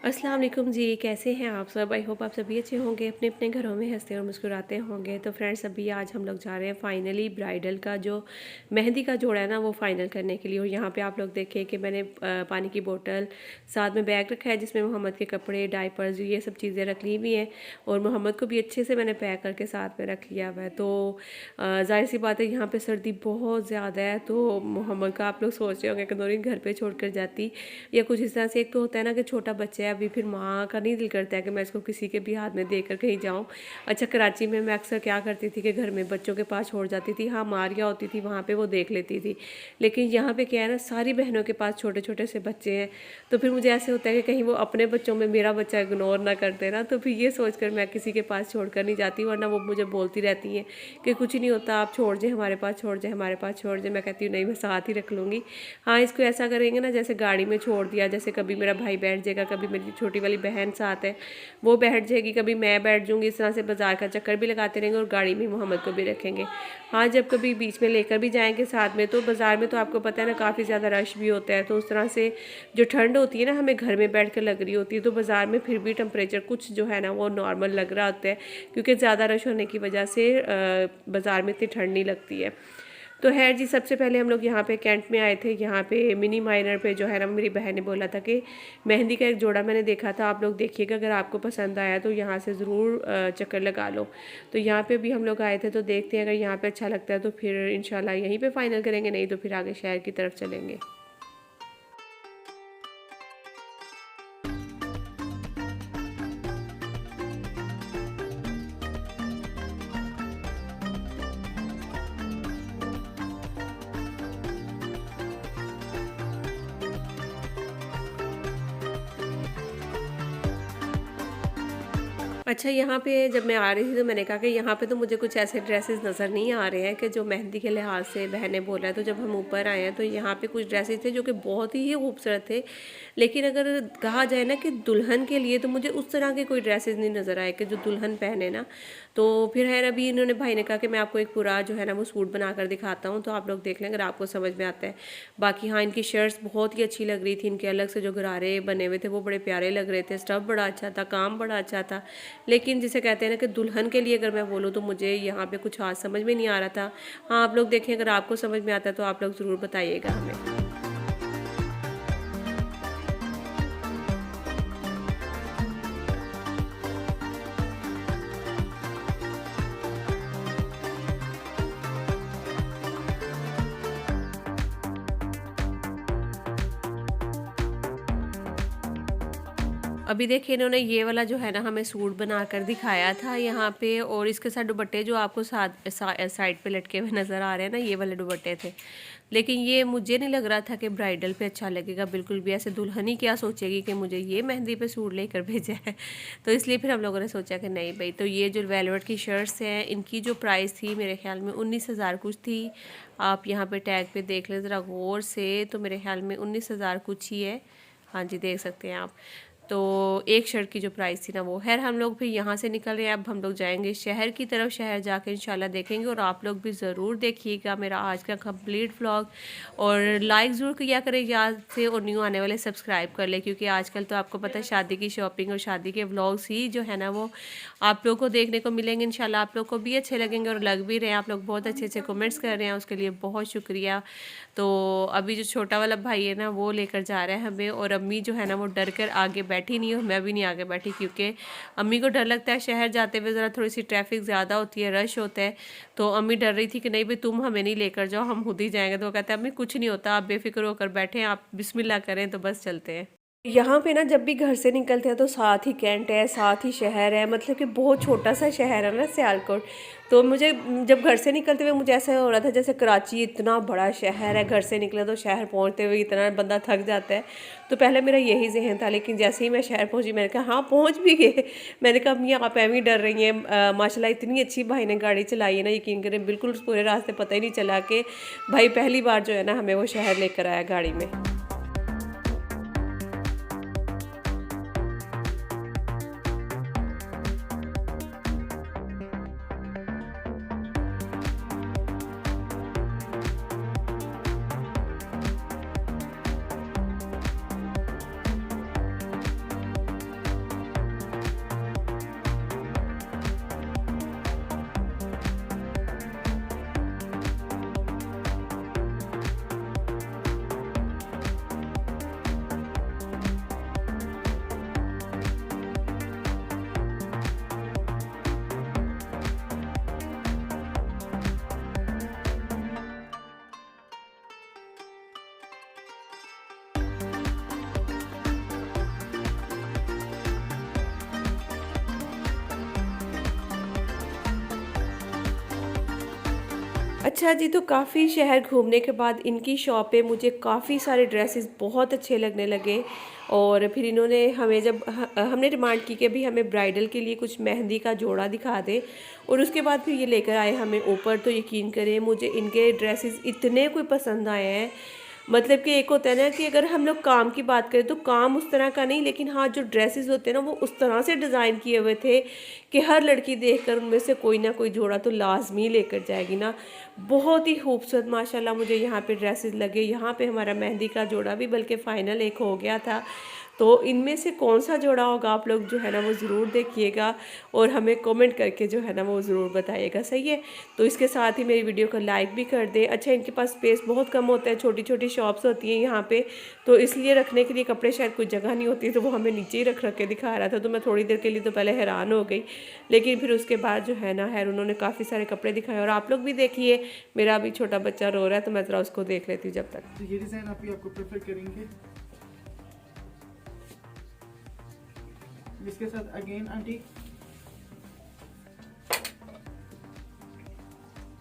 अस्सलाम वालेकुम जी, कैसे हैं आप सब? आई होप आप सभी अच्छे होंगे, अपने अपने घरों में हंसते और मुस्कुराते होंगे। तो फ्रेंड्स, अभी आज हम लोग जा रहे हैं फाइनली ब्राइडल का जो मेहंदी का जोड़ा है ना, वो फाइनल करने के लिए। और यहाँ पे आप लोग देखें कि मैंने पानी की बोतल, साथ में बैग रखा है जिसमें मोहम्मद के कपड़े, डायपर्स, ये सब चीज़ें रख ली हुई हैं। और मोहम्मद को भी अच्छे से मैंने पैक करके साथ में रख लिया हुआ है। तो ज़ाहिर सी बात है, यहाँ पर सर्दी बहुत ज़्यादा है। तो मोहम्मद का आप लोग सोच रहे होंगे कि नूरी घर पर छोड़ कर जाती या कुछ इस तरह से। एक तो होता है ना कि छोटा बच्चा है, अभी फिर माँ का नहीं दिल करता है कि मैं इसको किसी के भी हाथ में देकर कहीं जाऊँ। अच्छा, कराची में मैं अक्सर क्या करती थी कि घर में बच्चों के पास छोड़ जाती थी। हाँ, मारिया होती थी वहाँ पे, वो देख लेती थी। लेकिन यहाँ पे क्या है ना, सारी बहनों के पास छोटे छोटे से बच्चे हैं। तो फिर मुझे ऐसे होता है कि कहीं वो अपने बच्चों में मेरा बच्चा इग्नोर ना कर देना। तो फिर ये सोच कर मैं किसी के पास छोड़ कर नहीं जाती, वरना वो मुझे बोलती रहती हैं कि कुछ नहीं होता, आप छोड़ जाए हमारे पास, छोड़ जाए हमारे पास, छोड़ जाए। मैं कहती हूँ नहीं, मैं साथ ही रख लूँगी। हाँ, इसको ऐसा करेंगे ना, जैसे गाड़ी में छोड़ दिया, जैसे कभी मेरा भाई बैठ जाएगा, कभी मेरी छोटी वाली बहन साथ है वो बैठ जाएगी, कभी मैं बैठ जाऊँगी। इस तरह से बाज़ार का चक्कर भी लगाते रहेंगे और गाड़ी में मोहम्मद को भी रखेंगे। हाँ, जब कभी बीच में लेकर भी जाएंगे साथ में, तो बाज़ार में तो आपको पता है ना, काफ़ी ज़्यादा रश भी होता है। तो उस तरह से जो ठंड होती है ना, हमें घर में बैठ कर लग रही होती है, तो बाज़ार में फिर भी टेम्परेचर कुछ जो है ना वो नॉर्मल लग रहा होता है, क्योंकि ज़्यादा रश होने की वजह से बाज़ार में इतनी ठंड नहीं लगती है। तो है जी, सबसे पहले हम लोग यहाँ पे कैंट में आए थे। यहाँ पे मिनी माइनर पे जो है ना, मेरी बहन ने बोला था कि मेहंदी का एक जोड़ा मैंने देखा था, आप लोग देखिएगा, अगर आपको पसंद आया तो यहाँ से ज़रूर चक्कर लगा लो। तो यहाँ पे भी हम लोग आए थे, तो देखते हैं अगर यहाँ पे अच्छा लगता है तो फिर इंशाल्लाह यहीं पे फ़ाइनल करेंगे, नहीं तो फिर आगे शहर की तरफ चलेंगे। अच्छा, यहाँ पे जब मैं आ रही थी तो मैंने कहा कि यहाँ पे तो मुझे कुछ ऐसे ड्रेसेस नज़र नहीं आ रहे हैं कि जो मेहंदी के लिहाज से बहन ने बोला है। तो जब हम ऊपर आए हैं तो यहाँ पे कुछ ड्रेसेस थे जो कि बहुत ही खूबसूरत थे। लेकिन अगर कहा जाए ना कि दुल्हन के लिए, तो मुझे उस तरह के कोई ड्रेसेस नहीं नज़र आए कि जो दुल्हन पहने ना। तो फिर है, अभी इन्होंने भाई ने कहा कि मैं आपको एक पूरा जो है ना वो सूट बना कर दिखाता हूँ, तो आप लोग देख लें अगर आपको समझ में आता है। बाकी हाँ, इनकी शर्ट्स बहुत ही अच्छी लग रही थी। इनके अलग से जो गरारे बने हुए थे वो बड़े प्यारे लग रहे थे। स्टफ बड़ा अच्छा था, काम बड़ा अच्छा था। लेकिन जिसे कहते हैं ना कि दुल्हन के लिए अगर मैं बोलूँ तो मुझे यहाँ पे कुछ आज समझ में नहीं आ रहा था। हाँ, आप लोग देखें, अगर आपको समझ में आता है तो आप लोग ज़रूर बताइएगा हमें। अभी देखिए, इन्होंने ये वाला जो है ना हमें सूट बनाकर दिखाया था यहाँ पे, और इसके साथ दुपट्टे जो आपको साइड पे लटके हुए नज़र आ रहे हैं ना, ये वाले दुपट्टे थे। लेकिन ये मुझे नहीं लग रहा था कि ब्राइडल पे अच्छा लगेगा बिल्कुल भी। ऐसे दुल्हन ही क्या सोचेगी कि मुझे ये मेहंदी पे सूट लेकर भेजा है। तो इसलिए फिर हम लोगों ने सोचा कि नहीं भाई। तो ये जो वेलवेट की शर्ट्स हैं, इनकी जो प्राइस थी मेरे ख्याल में 19,000 कुछ थी। आप यहाँ पे टैग पे देख लें ज़रा गौर से, तो मेरे ख्याल में 19,000 कुछ ही है। हाँ जी, देख सकते हैं आप। तो एक शर्ट की जो प्राइस थी ना वो। खैर, हम लोग फिर यहाँ से निकल रहे हैं, अब हम लोग जाएंगे शहर की तरफ। शहर जाके इंशाल्लाह देखेंगे, और आप लोग भी ज़रूर देखिएगा मेरा आज का कंप्लीट व्लॉग। और लाइक ज़रूर किया करें याद से, और न्यू आने वाले सब्सक्राइब कर ले, क्योंकि आजकल तो आपको पता है शादी की शॉपिंग और शादी के व्लॉग्स ही जो है ना वो आप लोग को देखने को मिलेंगे। इंशाल्लाह आप लोग को भी अच्छे लगेंगे, और लग भी रहे हैं। आप लोग बहुत अच्छे अच्छे कमेंट्स कर रहे हैं, उसके लिए बहुत शुक्रिया। तो अभी जो छोटा वाला भाई है ना वो लेकर जा रहा है हमें, और अम्मी जो है ना वो डर कर आगे बैठी नहीं, और मैं भी नहीं आगे बैठी, क्योंकि अम्मी को डर लगता है शहर जाते हुए ज़रा थोड़ी सी ट्रैफिक ज़्यादा होती है, रश होता है। तो अम्मी डर रही थी कि नहीं भाई तुम हमें नहीं लेकर जाओ, हम खुद ही जाएंगे। तो वो कहते हैं अम्मी कुछ नहीं होता, आप बेफिक्र होकर बैठें, आप बिस्मिल्लाह करें तो बस चलते हैं। यहाँ पे ना जब भी घर से निकलते हैं तो साथ ही कैंट है, साथ ही शहर है, मतलब कि बहुत छोटा सा शहर है ना सियालकोट। तो मुझे जब घर से निकलते हुए मुझे ऐसा हो रहा था जैसे कराची इतना बड़ा शहर है, घर से निकले तो शहर पहुँचते हुए इतना बंदा थक जाता है। तो पहले मेरा यही जहन था, लेकिन जैसे ही मैं शहर पहुँची मैंने कहा हाँ पहुँच भी गए। मैंने कहा अम्मी आप एवं ही डर रही हैं, माशाल्लाह इतनी अच्छी भाई ने गाड़ी चलाई है ना, यकीन करें बिल्कुल पूरे रास्ते पता ही नहीं चला कि भाई पहली बार जो है ना हमें वो शहर लेकर आया गाड़ी में। अच्छा जी, तो काफ़ी शहर घूमने के बाद इनकी शॉप पे मुझे काफ़ी सारे ड्रेसेस बहुत अच्छे लगने लगे। और फिर इन्होंने हमें जब हमने डिमांड की कि अभी हमें ब्राइडल के लिए कुछ मेहंदी का जोड़ा दिखा दे, और उसके बाद फिर ये लेकर आए हमें ऊपर। तो यकीन करें मुझे इनके ड्रेसेस इतने कोई पसंद आए हैं। मतलब कि एक होता है ना कि अगर हम लोग काम की बात करें तो काम उस तरह का नहीं, लेकिन हाँ जो ड्रेसेस होते हैं ना वो उस तरह से डिज़ाइन किए हुए थे कि हर लड़की देखकर उनमें से कोई ना कोई जोड़ा तो लाजमी लेकर जाएगी ना। बहुत ही खूबसूरत माशाल्लाह मुझे यहाँ पे ड्रेसेस लगे। यहाँ पे हमारा मेहंदी का जोड़ा भी बल्कि फ़ाइनल एक हो गया था। तो इनमें से कौन सा जोड़ा होगा आप लोग जो है ना वो ज़रूर देखिएगा, और हमें कमेंट करके जो है ना वो ज़रूर बताइएगा, सही है। तो इसके साथ ही मेरी वीडियो को लाइक भी कर दें। अच्छा, इनके पास स्पेस बहुत कम होता है, छोटी छोटी शॉप्स होती हैं यहाँ पे, तो इसलिए रखने के लिए कपड़े शायद कोई जगह नहीं होती, तो वो हमें नीचे ही रख रख के दिखा रहा था। तो मैं थोड़ी देर के लिए तो पहले हैरान हो गई, लेकिन फिर उसके बाद जो है ना खैर उन्होंने काफ़ी सारे कपड़े दिखाए। और आप लोग भी देखिए, मेरा अभी छोटा बच्चा रो रहा है तो मैं ज़रा उसको देख लेती हूँ जब तक। तो ये डिज़ाइन आप ही आपको प्रेफर करेंगे। इसके साथ अगेन आंटी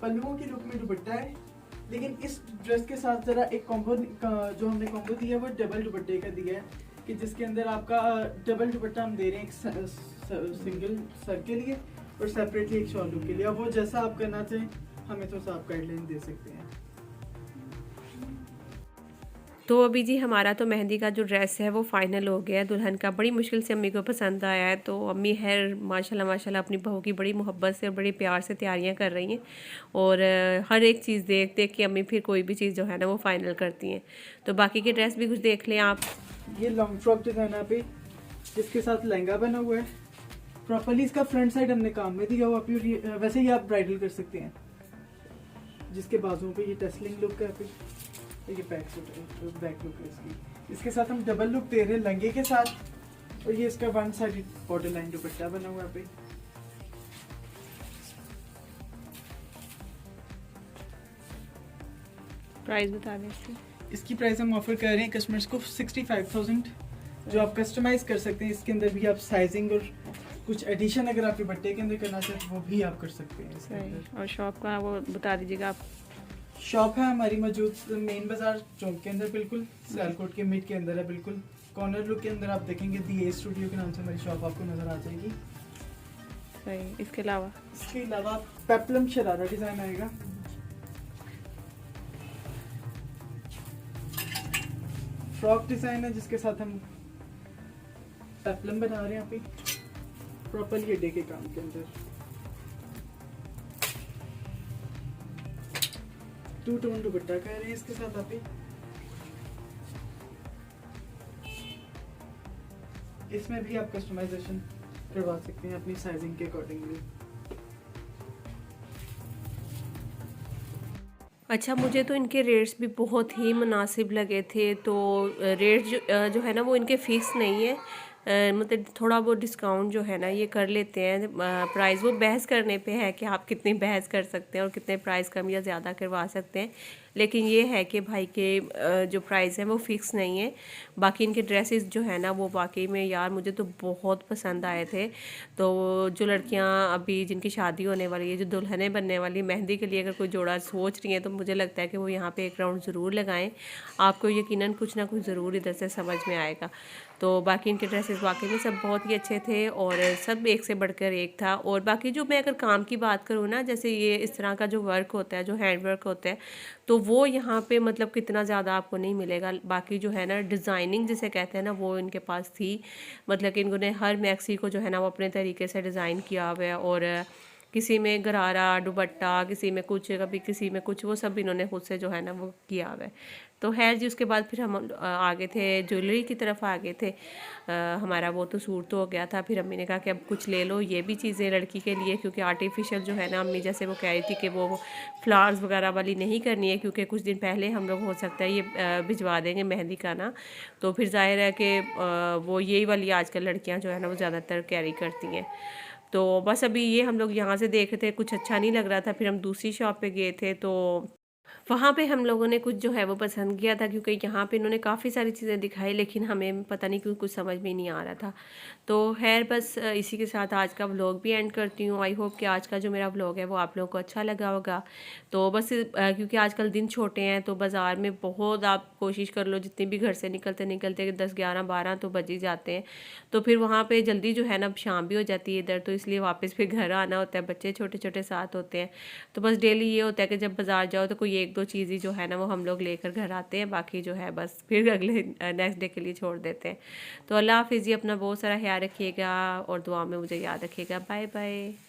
पल्लुओं की लुक में दुपट्टा है, लेकिन इस ड्रेस के साथ जरा एक कॉम्बो जो हमने कॉम्बो दिया है वो डबल दुपट्टे का दिया है, कि जिसके अंदर आपका डबल दुपट्टा हम दे रहे हैं एक सिंगल सर के लिए और सेपरेटली एक शॉल लुक के लिए। अब वो जैसा आप करना चाहें हमें थोड़ा सा आप गाइडलाइन दे सकते हैं। तो अभी जी हमारा तो मेहंदी का जो ड्रेस है वो फाइनल हो गया है दुल्हन का। बड़ी मुश्किल से अम्मी को पसंद आया है, तो अम्मी है माशाल्लाह माशाल्लाह अपनी बहू की बड़ी मोहब्बत से और बड़ी प्यार से तैयारियां कर रही हैं। और हर एक चीज़ देख देख के अम्मी फिर कोई भी चीज़ जो है ना वो फाइनल करती हैं। तो बाकी के ड्रेस भी कुछ देख लें आप। ये लॉन्ग फ्रॉक डिजाइन है पे, इसके साथ लहंगा बना हुआ है प्रॉपरली। इसका फ्रंट साइड हमने काम में दिया हुआ, वैसे ही आप ब्राइडल कर सकते हैं, जिसके बाजुओं पे ये टेस्लिंग लुक है। ये बैक लुक है इसकी। इसके साथ हम डबल लुक दे रहे हैं लहंगे के साथ, और ये इसका वन साइड बॉर्डर लाइन दुपट्टा बना हुआ है पे। प्राइस बता दें इसकी प्राइस हम ऑफर कर रहे हैं कस्टमर्स को 65,000, जो आप कस्टमाइज कर सकते हैं। इसके अंदर भी आप साइजिंग और कुछ एडिशन अगर आप दुपट्टे के अंदर करना चाहते हैं वो भी आप कर सकते हैं इसके अंदर। और शॉप का वो बता दीजिएगा आप। शॉप है हमारी मौजूद मेन बाजार चौक के अंदर, बिल्कुल सियालकोट के मिड के अंदर है। बिल्कुल कॉर्नर लुक के अंदर आप देखेंगे दी ए स्टूडियो के नाम से हमारी शॉप आपको नजर आ जाएगी। सही। इसके अलावा पेप्लम शरारा डिजाइन आएगा। फ्रॉक डिजाइन है जिसके साथ हम पेप्लम बना रहे हैं यहाँ पे प्रॉपर ये डे के काम के अंदर। टू टोन दुपट्टा कह रहे हैं इसके साथ आप इसमें भी आप कस्टमाइजेशन करवा सकते हैं अपनी साइजिंग के अकॉर्डिंगली। अच्छा, मुझे तो इनके रेट्स भी बहुत ही मुनासिब लगे थे। तो रेट जो है ना वो इनके फ़िक्स नहीं है, मतलब थोड़ा बहुत डिस्काउंट जो है ना ये कर लेते हैं। प्राइस वो बहस करने पे है कि आप कितनी बहस कर सकते हैं और कितने प्राइस कम या ज़्यादा करवा सकते हैं, लेकिन ये है कि भाई के जो प्राइस है वो फ़िक्स नहीं है। बाकी इनके ड्रेसेस जो है ना वो वाकई में यार मुझे तो बहुत पसंद आए थे। तो जो लड़कियां अभी जिनकी शादी होने वाली है, जो दुल्हनें बनने वाली, मेहंदी के लिए अगर कोई जोड़ा सोच रही है तो मुझे लगता है कि वो यहाँ पे एक राउंड ज़रूर लगाएं। आपको यकीनन कुछ ना कुछ ज़रूर इधर से समझ में आएगा। तो बाकी इनके ड्रेसेस वाकई में सब बहुत ही अच्छे थे और सब एक से बढ़कर एक था। और बाकी जो मैं अगर काम की बात करूँ ना, जैसे ये इस तरह का जो वर्क होता है, जो हैंड वर्क होता है, तो वो यहाँ पे मतलब कितना ज़्यादा आपको नहीं मिलेगा। बाकी जो है ना डिज़ाइनिंग जिसे कहते हैं ना वो इनके पास थी। मतलब कि इन्होंने हर मैक्सी को जो है ना वो अपने तरीके से डिज़ाइन किया हुआ है, और किसी में गरारा दुपट्टा, किसी में कुछ, कभी किसी में कुछ, वो सब इन्होंने खुद से जो है ना वो किया हुआ है। तो खैर जी उसके बाद फिर हम आगे थे, ज्वेलरी की तरफ आगे थे। हमारा वो तो सूट तो हो गया था। फिर अम्मी ने कहा कि अब कुछ ले लो ये भी चीज़ें लड़की के लिए, क्योंकि आर्टिफिशियल जो है ना अम्मी जैसे वो कह रही थी कि वो फ्लावर्स वगैरह वाली नहीं करनी है, क्योंकि कुछ दिन पहले हम लोग हो सकता है ये भिजवा देंगे मेहंदी का ना, तो फिर जाहिर है कि वो यही वाली आजकल लड़कियाँ जो है ना वो ज़्यादातर कैरी करती हैं। तो बस अभी ये हम लोग यहाँ से देख रहे थे, कुछ अच्छा नहीं लग रहा था। फिर हम दूसरी शॉप पे गए थे, तो वहाँ पे हम लोगों ने कुछ जो है वो पसंद किया था, क्योंकि यहाँ पे इन्होंने काफ़ी सारी चीज़ें दिखाई, लेकिन हमें पता नहीं क्यों कुछ समझ में नहीं आ रहा था। तो खैर बस इसी के साथ आज का व्लॉग भी एंड करती हूँ। आई होप कि आज का जो मेरा व्लॉग है वो आप लोगों को अच्छा लगा होगा। तो बस क्योंकि आजकल दिन छोटे हैं तो बाज़ार में बहुत आप कोशिश कर लो, जितनी भी घर से निकलते निकलते 10 11 12 तो बज ही जाते हैं। तो फिर वहाँ पे जल्दी जो है ना शाम भी हो जाती है इधर, तो इसलिए वापस फिर घर आना होता है, बच्चे छोटे छोटे साथ होते हैं। तो बस डेली ये होता है कि जब बाज़ार जाओ तो कोई एक दो चीज़ ही जो है ना वो हम लोग लेकर घर आते हैं, बाकी जो है बस फिर अगले नेक्स्ट डे के लिए छोड़ देते हैं। तो अल्लाह हाफिज़ जी, अपना बहुत सारा ख्याल रखिएगा और दुआ में मुझे याद रखिएगा। Bye bye.